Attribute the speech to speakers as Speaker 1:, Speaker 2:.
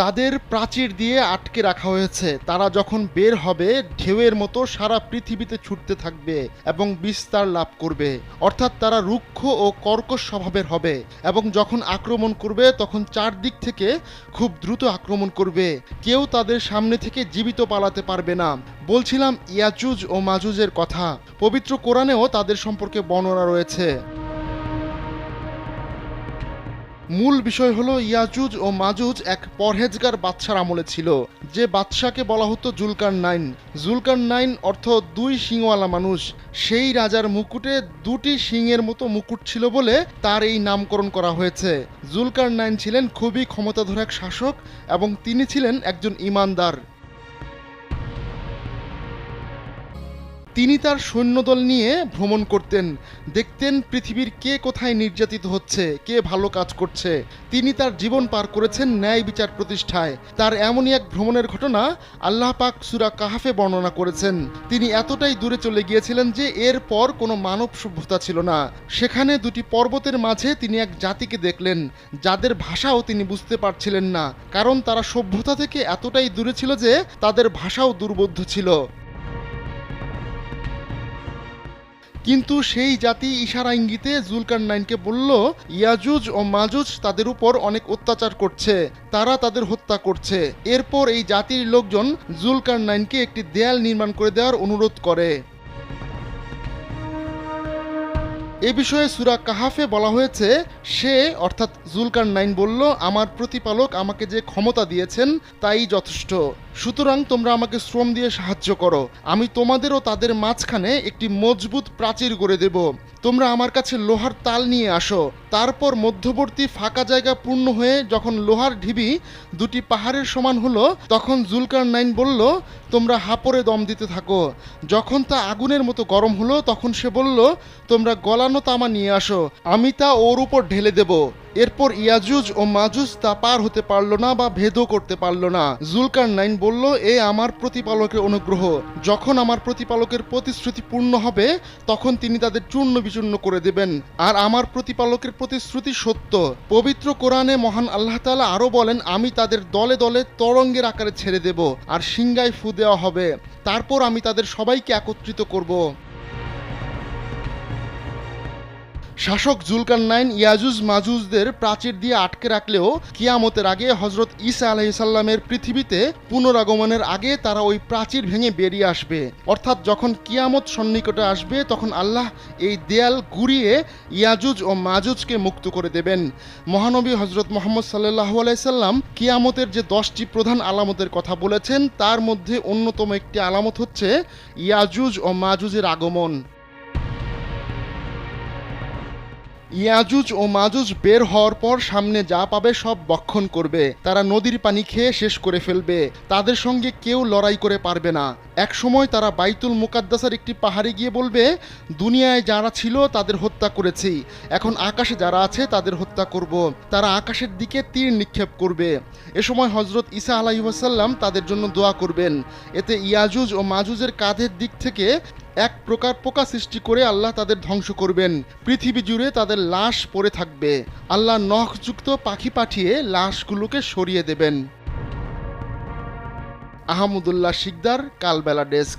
Speaker 1: তাদের প্রাচীর দিয়ে আটকে রাখা হয়েছে। তারা যখন বের হবে ঢেউয়ের মতো সারা পৃথিবীতে ছুটতে থাকবে এবং বিস্তার লাভ করবে, অর্থাৎ তারা রুক্ষ ও কর্কশ স্বভাবের হবে এবং যখন আক্রমণ করবে তখন চারদিক থেকে খুব দ্রুত আক্রমণ করবে। কেউ তাদের সামনে থেকে জীবিত পালাতে পারবে না। বলছিলাম ইয়াজুজ ও মাজুজের কথা, পবিত্র কোরআনেও তাদের সম্পর্কে বর্ণনা রয়েছে। মূল বিষয় হলো ইয়াজুজ ও মাজুজ এক পরহেজগার বাদশার আমলে ছিল, যে বাদশাকে বলা হতো জুলকারনাইন। জুলকারনাইন অর্থ দুই শিংওয়ালা মানুষ। সেই রাজার মুকুটে দুটি শিংয়ের মতো মুকুট ছিল বলে তার এই নামকরণ করা হয়েছে। জুলকারনাইন ছিলেন খুবই ক্ষমতাধর এক শাসক এবং তিনি ছিলেন একজন ঈমানদার। তিনি তার সৈন্যদল নিয়ে ভ্রমণ করতেন, দেখতেন পৃথিবীর কে কোথায় নির্যাতিত হচ্ছে, কে ভালো কাজ করছে। তিনি তার জীবন পার করেছেন ন্যায় বিচার প্রতিষ্ঠায়। তার এমনই এক ভ্রমণের ঘটনা আল্লাহ পাক সূরা কাহাফে বর্ণনা করেছেন। তিনি এতটাই দূরে চলে গিয়েছিলেন যে এরপর কোনো মানব সভ্যতা ছিল না। সেখানে দুটি পর্বতের মাঝে তিনি এক জাতিকে দেখলেন, যাদের ভাষাও তিনি বুঝতে পারছিলেন না, কারণ তারা সভ্যতা থেকে এতটাই দূরে ছিল যে তাদের ভাষাও দুর্বোধ্য ছিল। কিন্তু সেই জাতি ইশারা ইঙ্গিতে জুলকারনাইনকে বলল, ইয়াজুজ ও মাজুজ তাদের উপর অনেক অত্যাচার করছে, তারা তাদের হত্যা করছে। এরপর এই জাতির লোকজন জুলকারনাইনকে একটি দেয়াল নির্মাণ করে দেওয়ার অনুরোধ করে। এ বিষয়ে সূরা কাহাফে বলা হয়েছে, সে অর্থাৎ জুলকারনাইন বলল, আমার প্রতিপালক আমাকে যে ক্ষমতা দিয়েছেন তাই যথেষ্ট, সুতরাং তোমরা আমাকে শ্রম দিয়ে সাহায্য করো। আমি তোমাদের ও তাদের মাঝখানে একটি মজবুত প্রাচীর গড়ে দেব। তোমরা আমার কাছে লোহার তাল নিয়ে আসো। তারপর মধ্যবর্তী ফাঁকা জায়গা পূর্ণ হয়ে যখন লোহার ঢিবি দুটি পাহাড়ের সমান হলো, তখন জুলকারনাইন বলল, তোমরা হাঁপড়ে দম দিতে থাকো। যখন তা আগুনের মতো গরম হলো তখন সে বলল, তোমরা গলানো তামা নিয়ে আসো, আমি তা ওর উপর ঢেলে দেব। এরপর ইয়াজুজ ও মাজুজ তা পার হতে পারল না বা ভেদও করতে পারল না। জুলকারনাইন বলল, এ আমার প্রতিপালকের অনুগ্রহ। যখন আমার প্রতিপালকের প্রতিশ্রুতি পূর্ণ হবে তখন তিনি তাদের চূর্ণ বিচূর্ণ করে দেবেন, আর আমার প্রতিপালকের প্রতিশ্রুতি সত্য। পবিত্র কোরআনে মহান আল্লাহ তাআলা আরও বলেন, আমি তাদের দলে দলে তরঙ্গের আকারে ছেড়ে দেব, আর সিংগায় ফু দেওয়া হবে, তারপর আমি তাদের সবাইকে একত্রিত করব। শাসক জুলকারনাইন ইয়াজুজ মাজুজদের প্রাচীর দিয়ে আটকে রাখলেও কিয়ামতের আগে হজরত ঈসা আলাইহিসসালামের পৃথিবীতে পুনরাগমনের আগে তারা ওই প্রাচীর ভেঙে বেরিয়ে আসবে। অর্থাৎ যখন কিয়ামত সন্নিকটে আসবে তখন আল্লাহ এই দেয়াল গুড়িয়ে ইয়াজুজ ও মাজুজকে মুক্ত করে দেবেন। মহানবী হজরত মুহাম্মদ সাল্লাল্লাহু আলাইহি সাল্লাম কিয়ামতের যে 10টি প্রধান আলামতের কথা বলেছেন তার মধ্যে অন্যতম একটি আলামত হচ্ছে ইয়াজুজ ও মাজুজের আগমন। ইয়াজুজ ও মাজুজ বের হওয়ার পর সামনে যা পাবে সব ভক্ষণ করবে। তারা নদীর পানি খেয়ে শেষ করে ফেলবে। তাদের সঙ্গে কেউ লড়াই করে পারবে না। এক সময় তারা বাইতুল মুকাদ্দাসের একটি পাহাড়ে গিয়ে বলবে, দুনিয়ায় যারা ছিল তাদের হত্যা করেছি, এখন আকাশে যারা আছে তাদের হত্যা করব। তারা আকাশের দিকে তীর নিক্ষেপ করবে। এ সময় হজরত ঈসা আলাইহিস সালাম তাদের জন্য দোয়া করবেন। এতে ইয়াজুজ ও মাজুজের কাঁধের দিক থেকে এক প্রকার পোকা সৃষ্টি করে আল্লাহ তাদের ধ্বংস করবেন। পৃথিবী জুড়ে তাদের লাশ পড়ে থাকবে। আল্লাহ নখযুক্ত পাখি পাঠিয়ে লাশগুলোকে সরিয়ে দেবেন। আহমদুল্লাহ শিকদার, কালবেলা ডেস্ক।